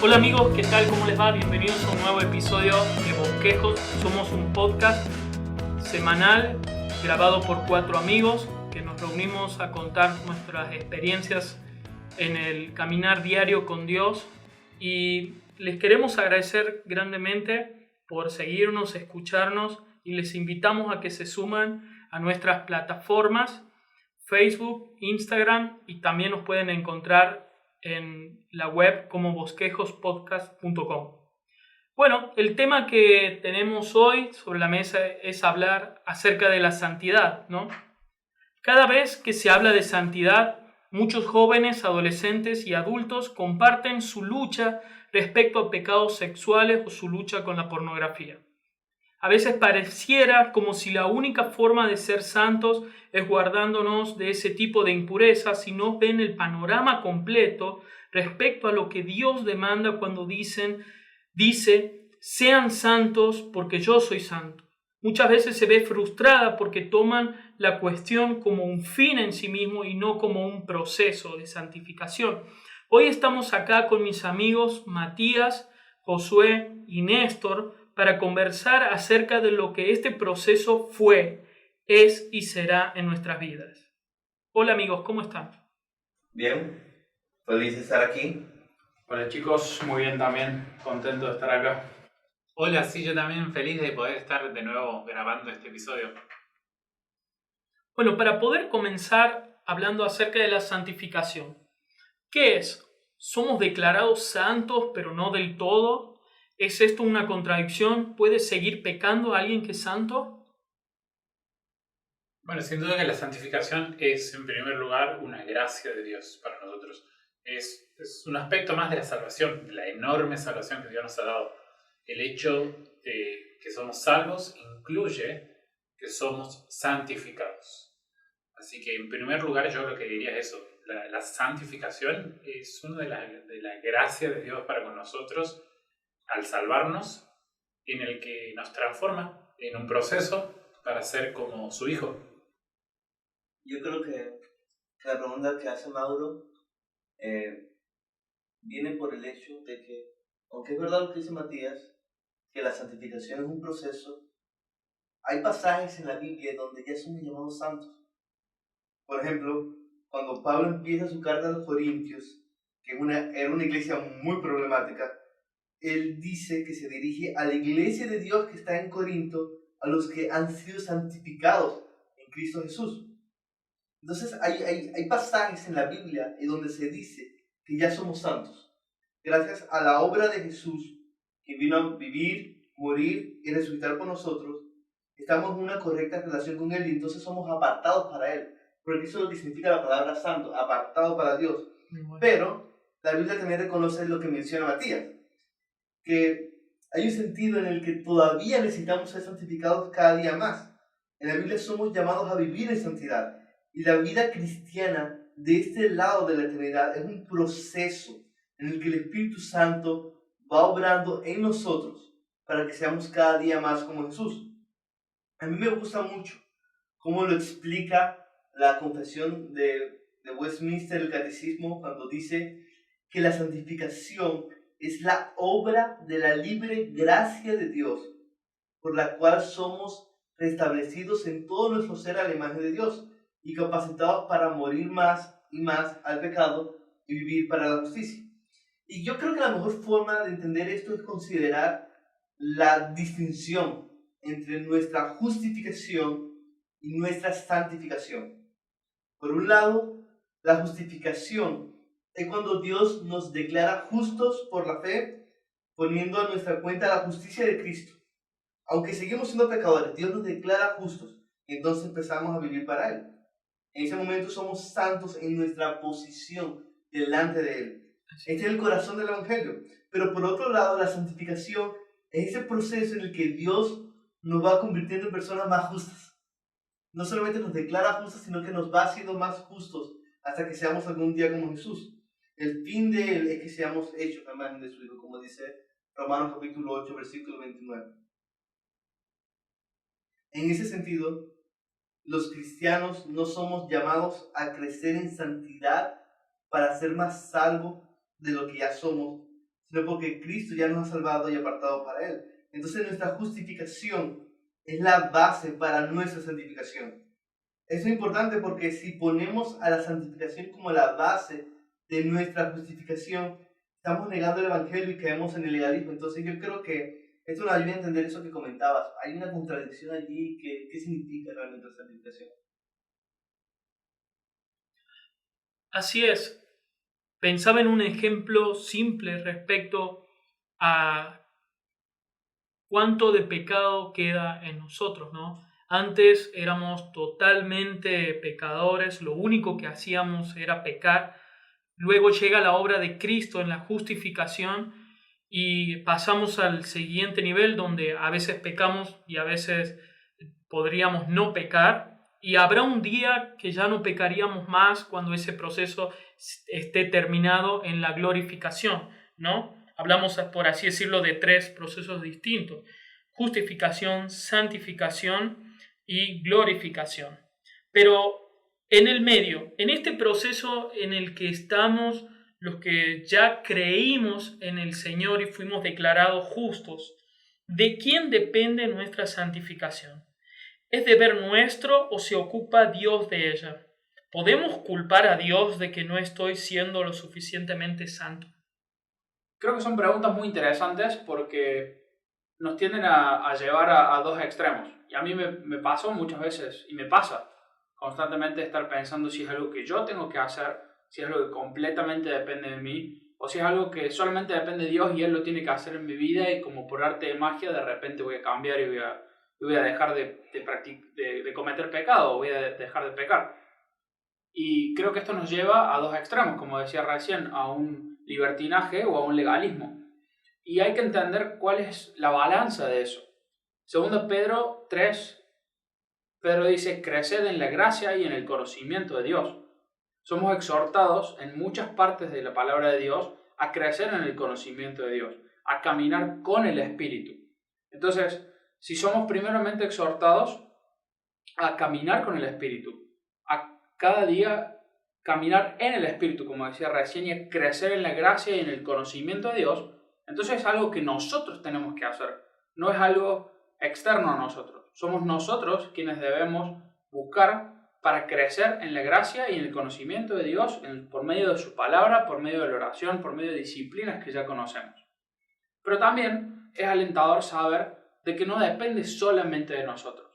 Hola amigos, ¿qué tal? ¿Cómo les va? Bienvenidos a un nuevo episodio de Bosquejos. Somos un podcast semanal grabado por 4 amigos que nos reunimos a contar nuestras experiencias en el caminar diario con Dios, y les queremos agradecer grandemente por seguirnos, escucharnos, y les invitamos a que se suman a nuestras plataformas Facebook, Instagram, y también nos pueden encontrar en la web como bosquejospodcast.com. Bueno, el tema que tenemos hoy sobre la mesa es hablar acerca de la santidad, ¿no? Cada vez que se habla de santidad, muchos jóvenes, adolescentes y adultos comparten su lucha respecto a pecados sexuales o su lucha con la pornografía. A veces pareciera como si la única forma de ser santos es guardándonos de ese tipo de impurezas, y no ven el panorama completo respecto a lo que Dios demanda cuando dice, sean santos porque yo soy santo. Muchas veces se ve frustrada porque toman la cuestión como un fin en sí mismo y no como un proceso de santificación. Hoy estamos acá con mis amigos Matías, Josué y Néstor para conversar acerca de lo que este proceso fue, es y será en nuestras vidas. Hola amigos, ¿cómo están? Bien, feliz de estar aquí. Hola chicos, muy bien también, contento de estar acá. Hola, sí, yo también feliz de poder estar de nuevo grabando este episodio. Bueno, para poder comenzar hablando acerca de la santificación, ¿qué es? ¿Somos declarados santos pero no del todo? ¿Es esto una contradicción? ¿Puede seguir pecando alguien que es santo? Bueno, sin duda que la santificación es en primer lugar una gracia de Dios para nosotros. Es un aspecto más de la salvación, de la enorme salvación que Dios nos ha dado. El hecho de que somos salvos incluye que somos santificados. Así que en primer lugar yo lo que diría es eso. La santificación es una de la gracia de Dios para con nosotros al salvarnos, en el que nos transforma en un proceso para ser como su Hijo. Yo creo que la pregunta que hace Mauro viene por el hecho de que, aunque es verdad lo que dice Matías, que la santificación es un proceso, hay pasajes en la Biblia donde ya somos llamados santos. Por ejemplo, cuando Pablo empieza su carta a los Corintios, que era una iglesia muy problemática, él dice que se dirige a la iglesia de Dios que está en Corinto, a los que han sido santificados en Cristo Jesús. Entonces hay pasajes en la Biblia en donde se dice que ya somos santos, gracias a la obra de Jesús, que vino a vivir, morir y resucitar por nosotros. Estamos en una correcta relación con Él y entonces somos apartados para Él, porque eso es lo que significa la palabra santo, apartado para Dios. Pero la Biblia también reconoce lo que menciona Matías, que hay un sentido en el que todavía necesitamos ser santificados cada día más. En la Biblia somos llamados a vivir en santidad, y la vida cristiana de este lado de la eternidad es un proceso en el que el Espíritu Santo va obrando en nosotros para que seamos cada día más como Jesús. A mí me gusta mucho cómo lo explica la confesión de Westminster, el catecismo, cuando dice que la santificación es la obra de la libre gracia de Dios, por la cual somos restablecidos en todo nuestro ser a la imagen de Dios y capacitados para morir más y más al pecado y vivir para la justicia. Y yo creo que la mejor forma de entender esto es considerar la distinción entre nuestra justificación y nuestra santificación. Por un lado, la justificación es cuando Dios nos declara justos por la fe, poniendo a nuestra cuenta la justicia de Cristo. Aunque seguimos siendo pecadores, Dios nos declara justos y entonces empezamos a vivir para Él. En ese momento somos santos en nuestra posición delante de Él. Este es el corazón del Evangelio. Pero por otro lado, la santificación es ese proceso en el que Dios nos va convirtiendo en personas más justas. No solamente nos declara justos, sino que nos va haciendo más justos hasta que seamos algún día como Jesús. El fin de Él es que seamos hechos a imagen de su Hijo, como dice Romanos capítulo 8, versículo 29. En ese sentido, los cristianos no somos llamados a crecer en santidad para ser más salvos de lo que ya somos, sino porque Cristo ya nos ha salvado y apartado para Él. Entonces nuestra justificación es la base para nuestra santificación. Eso es importante porque si ponemos a la santificación como la base de nuestra justificación, estamos negando el Evangelio y caemos en el legalismo. Entonces yo creo que esto nos ayuda a entender eso que comentabas. Hay una contradicción allí. ¿Qué significa realmente la santificación? Así es. Pensaba en un ejemplo simple respecto a cuánto de pecado queda en nosotros, ¿no? Antes éramos totalmente pecadores, lo único que hacíamos era pecar. Luego llega la obra de Cristo en la justificación y pasamos al siguiente nivel donde a veces pecamos y a veces podríamos no pecar. Y habrá un día que ya no pecaríamos más cuando ese proceso esté terminado en la glorificación, ¿no? Hablamos, por así decirlo, de 3 procesos distintos: justificación, santificación y glorificación. Pero en el medio, en este proceso en el que estamos los que ya creímos en el Señor y fuimos declarados justos, ¿de quién depende nuestra santificación? ¿Es deber nuestro o se ocupa Dios de ella? ¿Podemos culpar a Dios de que no estoy siendo lo suficientemente santo? Creo que son preguntas muy interesantes porque nos tienden a llevar a 2 extremos. Y a mí me pasó muchas veces, y me pasa constantemente, estar pensando si es algo que yo tengo que hacer, si es algo que completamente depende de mí, o si es algo que solamente depende de Dios y Él lo tiene que hacer en mi vida, y como por arte de magia de repente voy a cambiar y voy a dejar de cometer pecado, o voy a dejar de pecar. Y creo que esto nos lleva a 2 extremos, como decía recién, a un libertinaje o a un legalismo. Y hay que entender cuál es la balanza de eso. Segundo Pedro 3, Pedro dice: creced en la gracia y en el conocimiento de Dios. Somos exhortados en muchas partes de la palabra de Dios a crecer en el conocimiento de Dios, a caminar con el Espíritu. Entonces, si somos primeramente exhortados a caminar con el Espíritu, a cada día caminar en el Espíritu, como decía recién, y a crecer en la gracia y en el conocimiento de Dios, entonces es algo que nosotros tenemos que hacer, no es algo externo a nosotros. Somos nosotros quienes debemos buscar para crecer en la gracia y en el conocimiento de Dios por medio de su palabra, por medio de la oración, por medio de disciplinas que ya conocemos. Pero también es alentador saber de que no depende solamente de nosotros.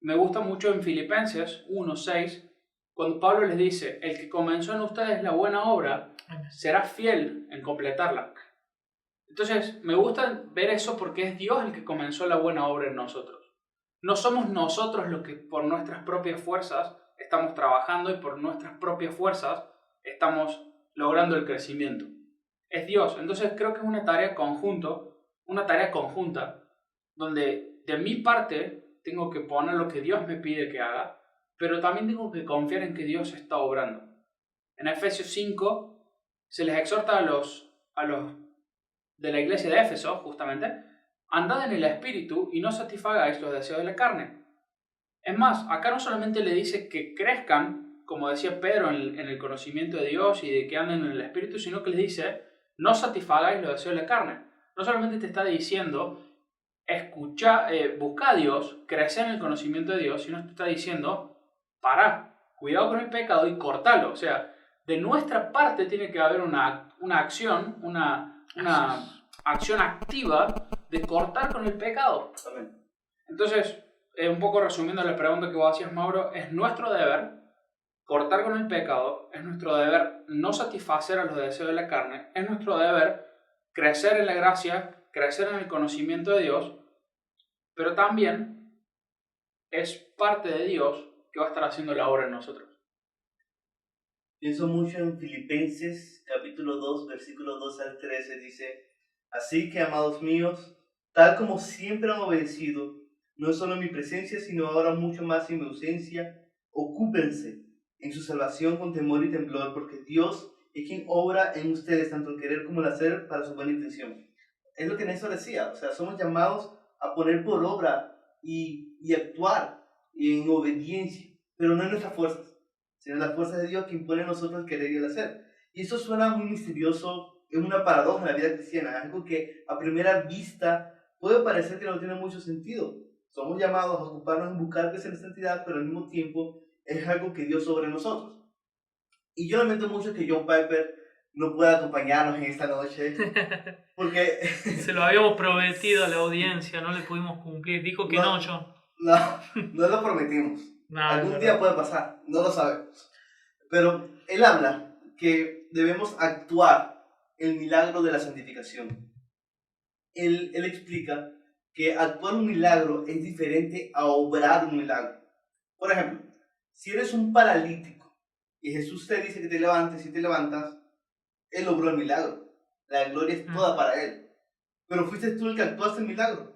Me gusta mucho en Filipenses 1:6, cuando Pablo les dice: el que comenzó en ustedes la buena obra será fiel en completarla. Entonces, me gusta ver eso porque es Dios el que comenzó la buena obra en nosotros. No somos nosotros los que por nuestras propias fuerzas estamos trabajando y por nuestras propias fuerzas estamos logrando el crecimiento. Es Dios. Entonces creo que es una tarea conjunta, donde de mi parte tengo que poner lo que Dios me pide que haga, pero también tengo que confiar en que Dios está obrando. En Efesios 5 se les exhorta a los de la iglesia de Éfeso, justamente: andad en el Espíritu y no satisfagáis los deseos de la carne. Es más, acá no solamente le dice que crezcan, como decía Pedro, en el conocimiento de Dios y de que anden en el Espíritu, sino que les dice: no satisfagáis los deseos de la carne. No solamente te está diciendo busca a Dios, crecer en el conocimiento de Dios, sino te está diciendo: cuidado con el pecado y cortalo. O sea, de nuestra parte tiene que haber una acción, una acción activa de cortar con el pecado. Amén. Entonces, un poco resumiendo la pregunta que vos hacías, Mauro, es nuestro deber cortar con el pecado, es nuestro deber no satisfacer a los deseos de la carne, es nuestro deber crecer en la gracia, crecer en el conocimiento de Dios, pero también es parte de Dios que va a estar haciendo la obra en nosotros. Pienso mucho en Filipenses capítulo 2, versículos 2 al 13, dice: así que, amados míos, tal como siempre han obedecido, no solo en mi presencia, sino ahora mucho más en mi ausencia, ocúpense en su salvación con temor y temblor, porque Dios es quien obra en ustedes tanto el querer como el hacer para su buena intención. Es lo que Néstor decía, o sea, somos llamados a poner por obra y actuar en obediencia, pero no en nuestras fuerzas, sino en las fuerzas de Dios que impone a nosotros el querer y el hacer. Y eso suena muy misterioso, es una paradoja en la vida cristiana, algo que a primera vista puede parecer que no tiene mucho sentido. Somos llamados a ocuparnos en buscar crecer en santidad, pero al mismo tiempo es algo que Dios sobre nosotros. Y yo lamento mucho que John Piper no pueda acompañarnos en esta noche, porque... Se lo habíamos prometido a la audiencia, no le pudimos cumplir. Dijo que no, John. No lo prometimos. Algún día puede pasar, no lo sabemos. Pero él habla que debemos actuar el milagro de la santificación. Él explica que actuar un milagro es diferente a obrar un milagro. Por ejemplo, si eres un paralítico y Jesús te dice que te levantes y te levantas, Él logró el milagro. La gloria es toda para Él. Pero fuiste tú el que actuaste el milagro.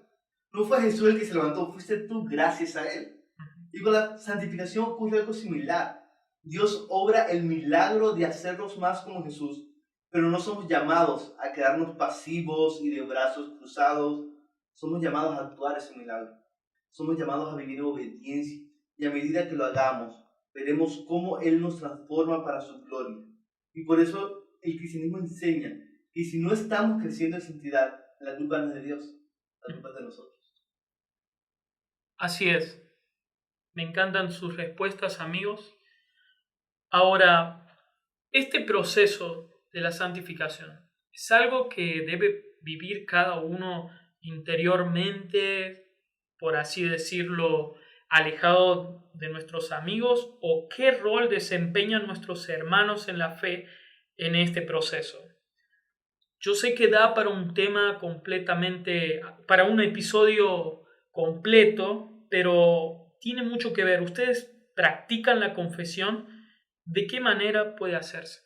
No fue Jesús el que se levantó, fuiste tú gracias a Él. Y con la santificación ocurre algo similar. Dios obra el milagro de hacernos más como Jesús, pero no somos llamados a quedarnos pasivos y de brazos cruzados. Somos llamados a actuar ese milagro. Somos llamados a vivir en obediencia. Y a medida que lo hagamos, veremos cómo Él nos transforma para su gloria. Y por eso el cristianismo enseña que si no estamos creciendo en santidad, la culpa no es de Dios, la culpa es de nosotros. Así es. Me encantan sus respuestas, amigos. Ahora, este proceso de la santificación es algo que debe vivir cada uno interiormente, por así decirlo, alejado de nuestros amigos, o qué rol desempeñan nuestros hermanos en la fe en este proceso. Yo sé que da para un tema completamente, para un episodio completo, pero tiene mucho que ver. ¿Ustedes practican la confesión? ¿De qué manera puede hacerse?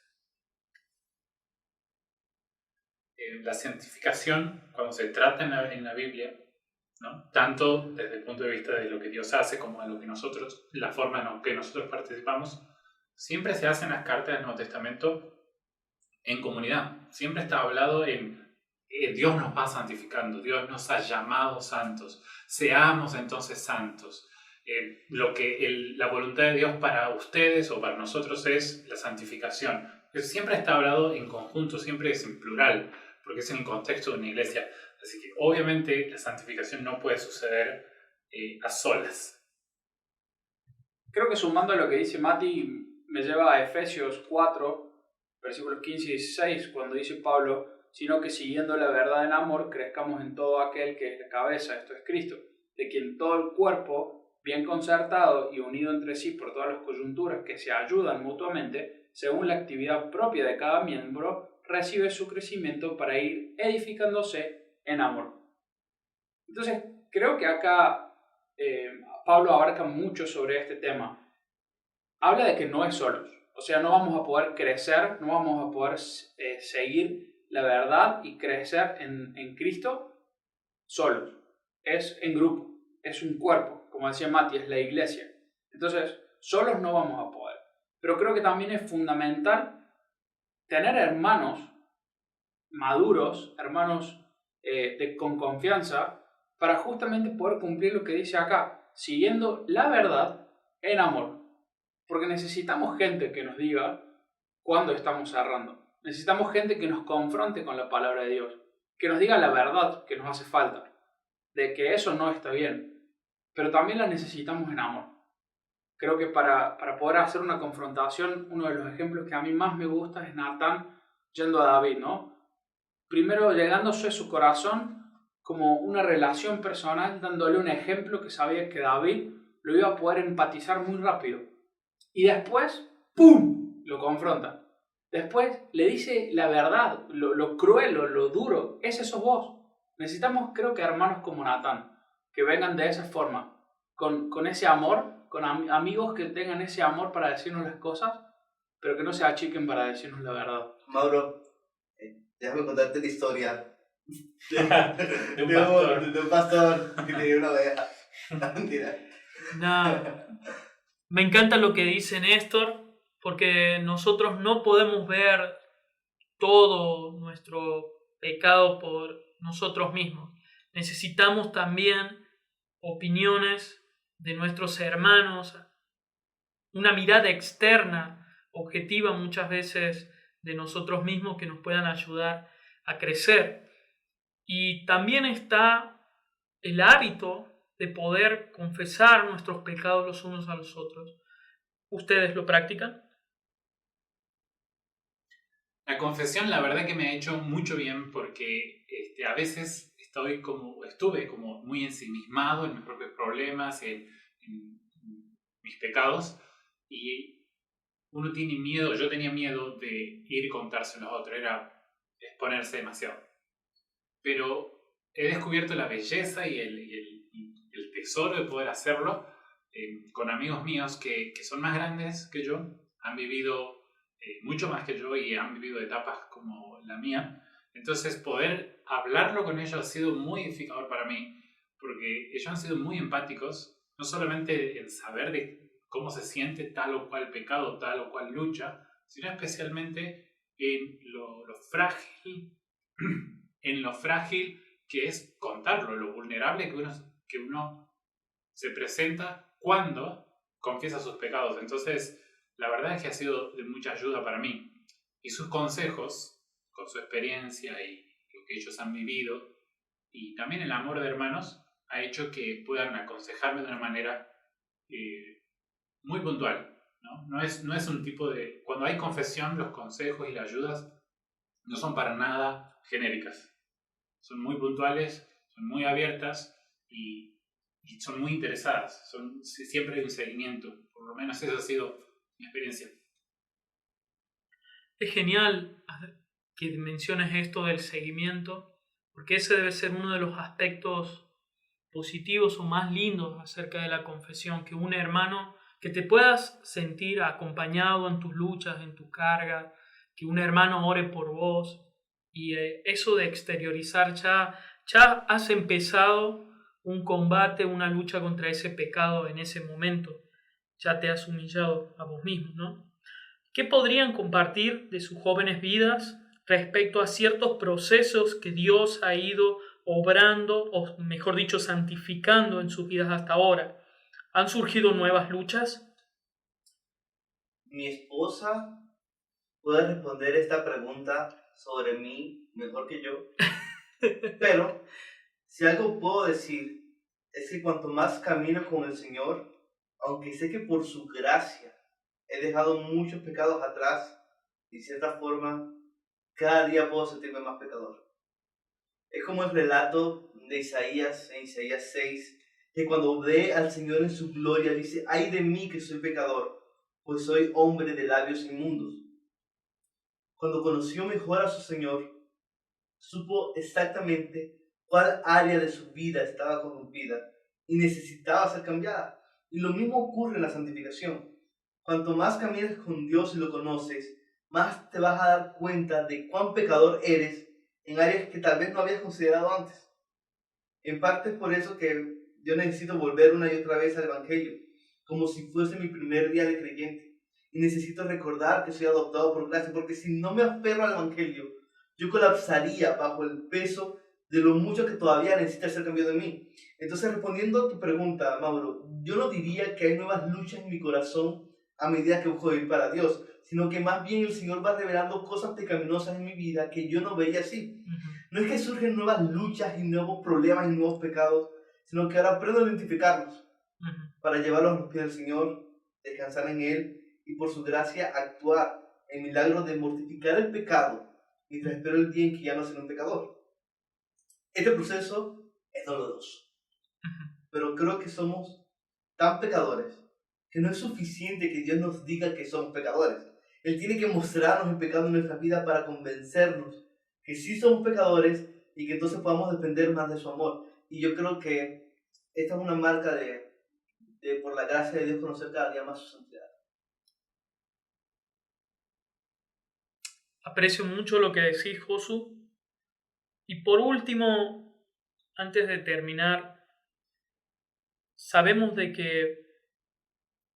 La santificación, cuando se trata en la Biblia, ¿no? Tanto desde el punto de vista de lo que Dios hace como de lo que nosotros, la forma en la que nosotros participamos, siempre se hace en las cartas del Nuevo Testamento en comunidad. Siempre está hablado en Dios nos va santificando, Dios nos ha llamado santos, seamos entonces santos. La voluntad de Dios para ustedes o para nosotros es la santificación. Siempre está hablado en conjunto, siempre es en plural, porque es en el contexto de una iglesia. Así que obviamente la santificación no puede suceder a solas. Creo que sumando a lo que dice Mati, me lleva a Efesios 4, versículos 15 y 16, cuando dice Pablo, sino que siguiendo la verdad en amor, crezcamos en todo aquel que es la cabeza, esto es Cristo, de quien todo el cuerpo, bien concertado y unido entre sí por todas las coyunturas que se ayudan mutuamente, según la actividad propia de cada miembro, recibe su crecimiento para ir edificándose en amor. Entonces, creo que acá Pablo abarca mucho sobre este tema. Habla de que no es solos, o sea, no vamos a poder crecer, no vamos a poder seguir la verdad y crecer en Cristo solos. Es en grupo, es un cuerpo, como decía Mati, es la iglesia. Entonces, solos no vamos a poder. Pero creo que también es fundamental tener hermanos maduros, hermanos con confianza, para justamente poder cumplir lo que dice acá, siguiendo la verdad en amor. Porque necesitamos gente que nos diga cuándo estamos errando. Necesitamos gente que nos confronte con la palabra de Dios, que nos diga la verdad que nos hace falta, de que eso no está bien, pero también la necesitamos en amor. Creo que para poder hacer una confrontación, uno de los ejemplos que a mí más me gusta es Natán yendo a David, ¿no? Primero llegándose a su corazón como una relación personal, dándole un ejemplo que sabía que David lo iba a poder empatizar muy rápido. Y después, ¡pum!, lo confronta. Después le dice la verdad, lo cruel, lo duro. Ese sos vos. Necesitamos, creo que, hermanos como Natán, que vengan de esa forma, con ese amor, con amigos que tengan ese amor para decirnos las cosas, pero que no se achiquen para decirnos la verdad. Mauro, déjame contarte la historia de un pastor que tenía una oveja. No, mentira. No. Me encanta lo que dice Néstor, porque nosotros no podemos ver todo nuestro pecado por nosotros mismos. Necesitamos también opiniones de nuestros hermanos, una mirada externa, objetiva muchas veces de nosotros mismos que nos puedan ayudar a crecer. Y también está el hábito de poder confesar nuestros pecados los unos a los otros. ¿Ustedes lo practican? La confesión, la verdad que me ha hecho mucho bien porque a veces estuve como muy ensimismado en mis propios problemas, en mis pecados, y uno tiene miedo, yo tenía miedo de ir y contárselo a otro, era exponerse demasiado. Pero he descubierto la belleza y el tesoro de poder hacerlo con amigos míos que son más grandes que yo, han vivido mucho más que yo y han vivido etapas como la mía. Entonces poder hablarlo con ellos ha sido muy edificador para mí, porque ellos han sido muy empáticos, no solamente en saber de cómo se siente tal o cual pecado, tal o cual lucha, sino especialmente en lo frágil, en lo frágil que es contarlo, lo vulnerable que uno se presenta cuando confiesa sus pecados. Entonces, la verdad es que ha sido de mucha ayuda para mí. Y sus consejos, con su experiencia y lo que ellos han vivido, y también el amor de hermanos, ha hecho que puedan aconsejarme de una manera muy puntual, ¿no? No es un tipo de... Cuando hay confesión, los consejos y las ayudas no son para nada genéricas. Son muy puntuales, son muy abiertas y son muy interesadas. Siempre hay un seguimiento. Por lo menos esa ha sido mi experiencia. Es genial que menciones esto del seguimiento, porque ese debe ser uno de los aspectos positivos o más lindos acerca de la confesión, que un hermano, que te puedas sentir acompañado en tus luchas, en tus cargas, que un hermano ore por vos, y eso de exteriorizar, ya has empezado un combate, una lucha contra ese pecado en ese momento, ya te has humillado a vos mismo, ¿no? ¿Qué podrían compartir de sus jóvenes vidas respecto a ciertos procesos que Dios ha ido obrando, o mejor dicho, santificando en sus vidas hasta ahora? ¿Han surgido nuevas luchas? Mi esposa puede responder esta pregunta sobre mí mejor que yo, pero si algo puedo decir es que cuanto más camino con el Señor, aunque sé que por su gracia he dejado muchos pecados atrás, de cierta forma, cada día puedo sentirme más pecador. Es como el relato de Isaías, en Isaías 6, que cuando ve al Señor en su gloria, dice: ay de mí que soy pecador, pues soy hombre de labios inmundos. Cuando conoció mejor a su Señor, supo exactamente cuál área de su vida estaba corrompida y necesitaba ser cambiada. Y lo mismo ocurre en la santificación. Cuanto más caminas con Dios y lo conoces, más te vas a dar cuenta de cuán pecador eres en áreas que tal vez no habías considerado antes. En parte es por eso que yo necesito volver una y otra vez al Evangelio, como si fuese mi primer día de creyente. Y necesito recordar que soy adoptado por gracia, porque si no me aferro al Evangelio, yo colapsaría bajo el peso de lo mucho que todavía necesita ser cambiado en mí. Entonces, respondiendo a tu pregunta, Mauro, yo no diría que hay nuevas luchas en mi corazón a medida que busco vivir para Dios, sino que más bien el Señor va revelando cosas pecaminosas en mi vida que yo no veía así. No es que surgen nuevas luchas y nuevos problemas y nuevos pecados, sino que ahora aprendo a identificarlos para llevarlos a los pies del Señor, descansar en Él y por su gracia actuar en milagros de mortificar el pecado mientras espero el día en que ya no seré un pecador. Este proceso es doloroso, pero creo que somos tan pecadores que no es suficiente que Dios nos diga que somos pecadores. Él tiene que mostrarnos el pecado en nuestra vida para convencernos que sí somos pecadores y que entonces podamos depender más de su amor. Y yo creo que esta es una marca de por la gracia de Dios, conocer cada día más su santidad. Aprecio mucho lo que decís, Josu. Y por último, antes de terminar, sabemos de que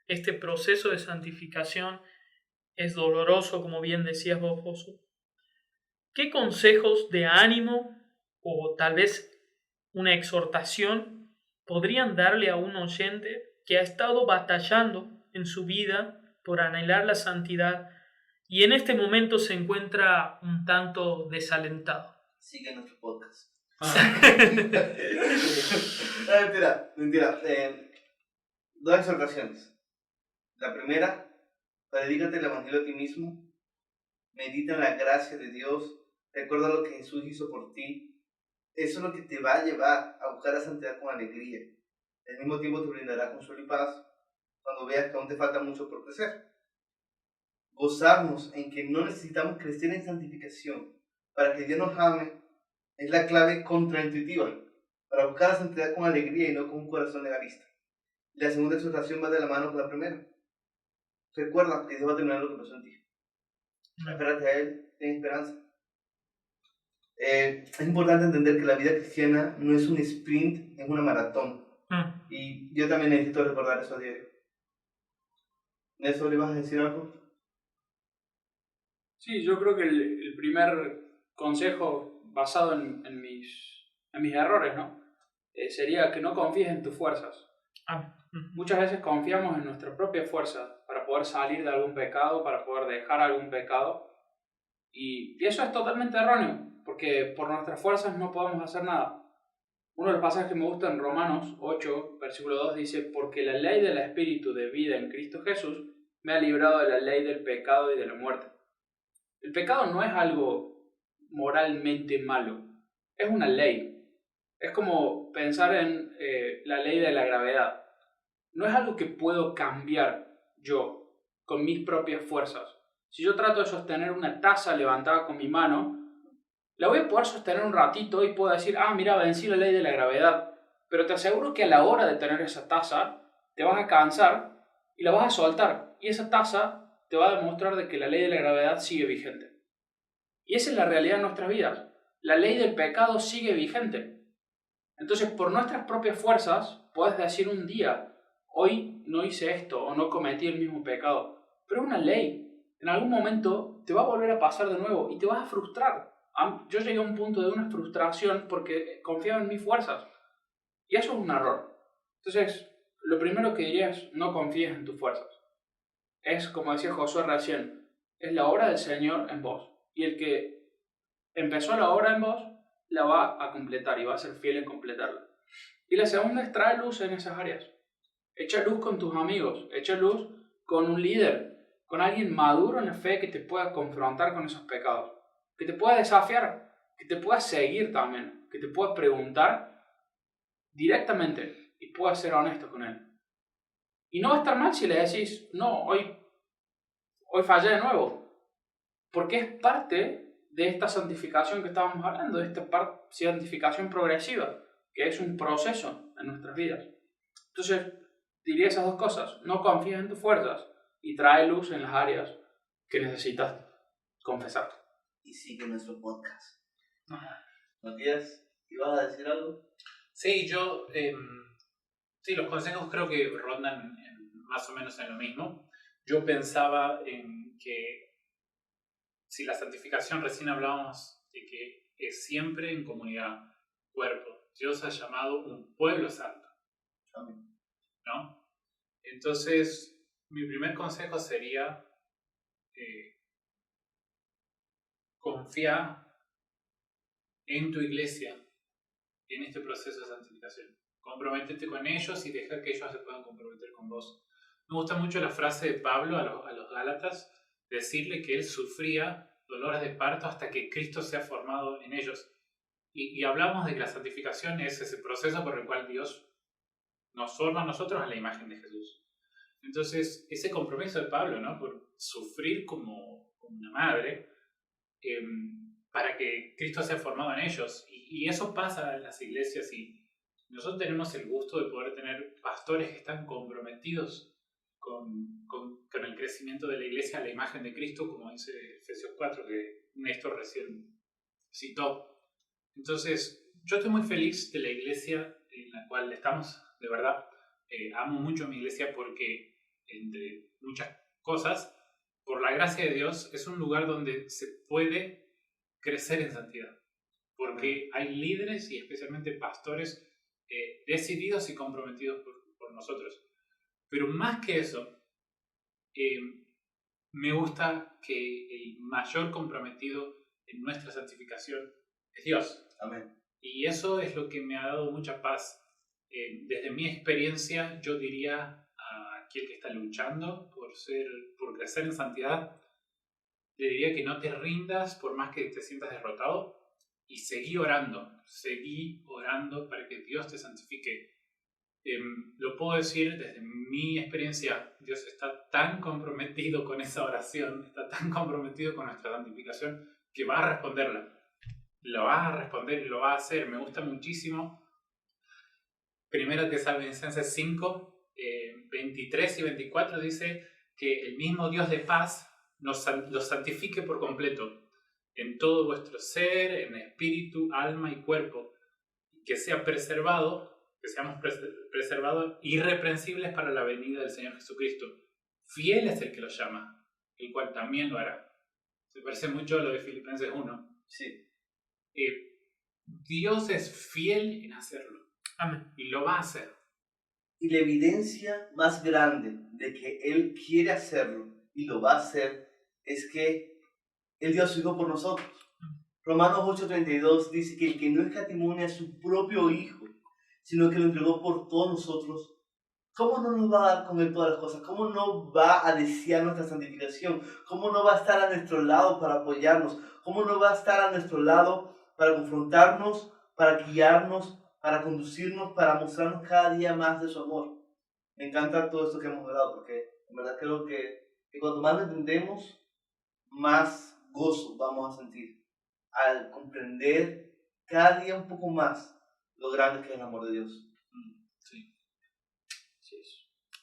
este proceso de santificación es doloroso, como bien decías vos, Josu. ¿Qué consejos de ánimo o tal vez una exhortación podrían darle a un oyente que ha estado batallando en su vida por anhelar la santidad y en este momento se encuentra un tanto desalentado. Sigue nuestro podcast. Ah, No, mentira. Dos exhortaciones. La primera, predícate el evangelio a ti mismo. Medita en la gracia de Dios. Recuerda lo que Jesús hizo por ti. Eso es lo que te va a llevar a buscar la santidad con alegría. Al mismo tiempo te brindará consuelo y paz cuando veas que aún te falta mucho por crecer. Gozarnos en que no necesitamos crecer en santificación para que Dios nos ame es la clave contraintuitiva para buscar la santidad con alegría y no con un corazón legalista. La segunda exhortación va de la mano con la primera. Recuerda que Dios va a terminar lo que pasó en ti. Espérate a Él, ten esperanza. Es importante entender que la vida cristiana no es un sprint, es una maratón. Y yo también necesito recordar eso a diario. ¿Néstor, le vas a decir algo? Sí, yo creo que el primer consejo basado en mis errores, ¿no? Sería que no confíes en tus fuerzas. Muchas veces confiamos en nuestra propia fuerza para poder salir de algún pecado, para poder dejar algún pecado. Y eso es totalmente erróneo, porque por nuestras fuerzas no podemos hacer nada. Uno de los pasajes que me gusta en Romanos 8, versículo 2, dice: porque la ley del Espíritu de vida en Cristo Jesús me ha librado de la ley del pecado y de la muerte. El pecado no es algo moralmente malo, es una ley. Es como pensar en la ley de la gravedad. No es algo que puedo cambiar yo con mis propias fuerzas. Si yo trato de sostener una taza levantada con mi mano, la voy a poder sostener un ratito y puedo decir: ah, mira, vencí la ley de la gravedad. Pero te aseguro que a la hora de tener esa taza, te vas a cansar y la vas a soltar. Y esa taza te va a demostrar de que la ley de la gravedad sigue vigente. Y esa es la realidad de nuestras vidas. La ley del pecado sigue vigente. Entonces, por nuestras propias fuerzas, puedes decir un día: hoy no hice esto o no cometí el mismo pecado. Pero es una ley. En algún momento te va a volver a pasar de nuevo y te vas a frustrar. Yo llegué a un punto de una frustración porque confiaba en mis fuerzas. Y eso es un error. Entonces, lo primero que diría es: no confíes en tus fuerzas. Es, como decía Josué recién, es la obra del Señor en vos. Y el que empezó la obra en vos, la va a completar y va a ser fiel en completarla. Y la segunda es: trae luz en esas áreas. Echa luz con tus amigos, echa luz con un líder, con alguien maduro en la fe que te pueda confrontar con esos pecados, que te pueda desafiar, que te pueda seguir también, que te pueda preguntar directamente y pueda ser honesto con él. Y no va a estar mal si le decís: no, hoy fallé de nuevo, porque es parte de esta santificación que estábamos hablando, de esta santificación progresiva, que es un proceso en nuestras vidas. Entonces, diría esas dos cosas: no confíes en tus fuerzas y trae luz en las áreas que necesitas confesar. Y sigue nuestro podcast. Matías, ¿ibas a decir algo? sí, sí, los consejos creo que rondan más o menos en lo mismo. Yo pensaba en que si la santificación, recién hablábamos de que es siempre en comunidad, cuerpo. Dios ha llamado un pueblo santo. Amén. ¿No? Entonces, mi primer consejo sería: confía en tu iglesia en este proceso de santificación. Comprométete con ellos y deja que ellos se puedan comprometer con vos. Me gusta mucho la frase de Pablo a los Gálatas, decirle que él sufría dolores de parto hasta que Cristo sea formado en ellos. Y hablamos de que la santificación es ese proceso por el cual Dios nos forma a nosotros a la imagen de Jesús. Entonces, ese compromiso de Pablo, ¿no?, por sufrir como una madre, para que Cristo sea formado en ellos. Y eso pasa en las iglesias, y nosotros tenemos el gusto de poder tener pastores que están comprometidos con el crecimiento de la iglesia a la imagen de Cristo, como dice Efesios 4, que Néstor recién citó. Entonces, yo estoy muy feliz de la iglesia en la cual estamos, de verdad. Amo mucho a mi iglesia porque, entre muchas cosas, por la gracia de Dios, es un lugar donde se puede crecer en santidad. Porque hay líderes y especialmente pastores decididos y comprometidos por nosotros. Pero más que eso, me gusta que el mayor comprometido en nuestra santificación es Dios. Amén. Y eso es lo que me ha dado mucha paz. Desde mi experiencia, yo diría a aquel que está luchando por crecer en santidad, le diría que no te rindas por más que te sientas derrotado y seguí orando para que Dios te santifique. Lo puedo decir desde mi experiencia, Dios está tan comprometido con esa oración, está tan comprometido con nuestra santificación que va a responderla. Lo va a responder y lo va a hacer. Me gusta muchísimo. Primera Tesalonicenses 5, 23 y 24 dice que el mismo Dios de paz los santifique por completo en todo vuestro ser, en espíritu, alma y cuerpo, que seamos preservados irreprensibles para la venida del Señor Jesucristo. Fiel es el que los llama, el cual también lo hará. Se parece mucho a lo de Filipenses 1. Sí. Dios es fiel en hacerlo. Amén. Y lo va a hacer. Y la evidencia más grande de que Él quiere hacerlo y lo va a hacer es que Él dio a su Hijo por nosotros. Romanos 8:32 dice que el que no escatimó a su propio Hijo, sino que lo entregó por todos nosotros, ¿cómo no nos va a dar con Él todas las cosas? ¿Cómo no va a desear nuestra santificación? ¿Cómo no va a estar a nuestro lado para apoyarnos? ¿Cómo no va a estar a nuestro lado para confrontarnos, para guiarnos, para conducirnos, para mostrarnos cada día más de su amor? Me encanta todo esto que hemos hablado, porque en verdad creo que cuanto más lo entendemos, más gozo vamos a sentir al comprender cada día un poco más lo grande que es el amor de Dios. Sí.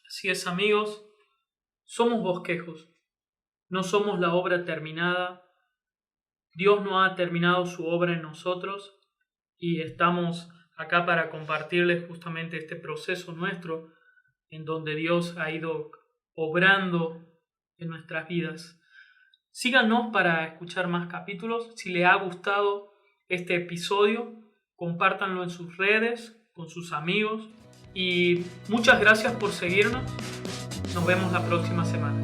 Así es, amigos, somos bosquejos, no somos la obra terminada. Dios no ha terminado su obra en nosotros y estamos acá para compartirles justamente este proceso nuestro en donde Dios ha ido obrando en nuestras vidas. Síganos para escuchar más capítulos. Si les ha gustado este episodio, compártanlo en sus redes, con sus amigos. Y muchas gracias por seguirnos. Nos vemos la próxima semana.